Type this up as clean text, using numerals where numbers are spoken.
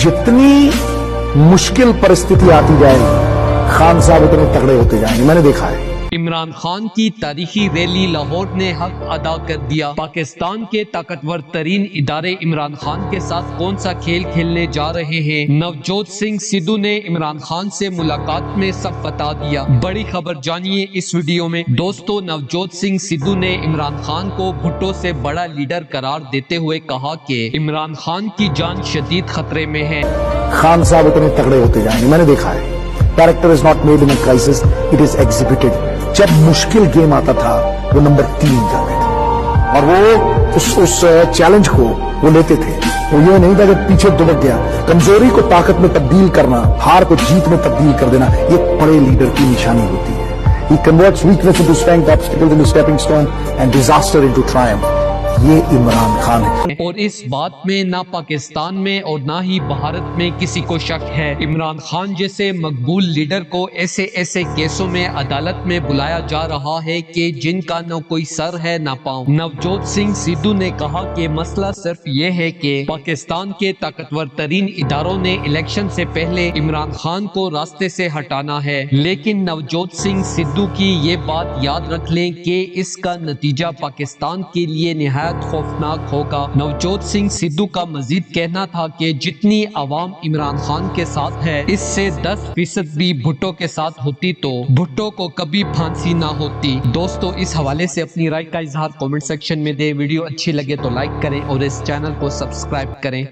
जितनी मुश्किल परिस्थिति आती जाएगी खान साहब उतने तगड़े होते जाएंगे, मैंने देखा है। इमरान खान की तारीखी रैली लाहौर ने हक अदा कर दिया। पाकिस्तान के ताकतवर तरीन इदारे इमरान खान के साथ कौन सा खेल खेलने जा रहे हैं? नवजोत सिंह सिद्धू ने इमरान खान से मुलाकात में सब बता दिया। बड़ी खबर जानिए इस वीडियो में। दोस्तों, नवजोत सिंह सिद्धू ने इमरान खान को भुट्टो से बड़ा लीडर करार देते हुए कहा कि इमरान खान की जान शदीद खतरे में है। खान साहब उतने तगड़े होते जाएंगे, मैंने देखा है। Character is not made in a crisis, it is exhibited. जब मुश्किल गेम आता था वो नंबर 3 जाते थे और वो उस चैलेंज को वो लेते थे। वो ये नहीं था कि पीछे दुबक गया। कमजोरी को ताकत में तब्दील करना, हार को जीत में तब्दील कर देना, ये बड़े लीडर की निशानी होती है। He converts weakness into strength, obstacles into stepping stone and disaster into triumph. ये इमरान खान है। और इस बात में ना पाकिस्तान में और ना ही भारत में किसी को शक है। इमरान खान जैसे मकबूल लीडर को ऐसे ऐसे केसों में अदालत में बुलाया जा रहा है कि जिनका न कोई सर है ना पांव। नवजोत सिंह सिद्धू ने कहा कि मसला सिर्फ ये है कि पाकिस्तान के ताकतवर तरीन इदारों ने इलेक्शन से पहले इमरान खान को रास्ते से हटाना है। लेकिन नवजोत सिंह सिद्धू की ये बात याद रख लें कि इसका नतीजा पाकिस्तान के लिए निहायत खौफनाक होगा। नवजोत सिंह सिद्धू का मजीद कहना था कि जितनी आवाम इमरान खान के साथ है, इससे 10% भी भुट्टो के साथ होती तो भुट्टो को कभी फांसी ना होती। दोस्तों, इस हवाले से अपनी राय का इजहार कमेंट सेक्शन में दें। वीडियो अच्छी लगे तो लाइक करें और इस चैनल को सब्सक्राइब करें।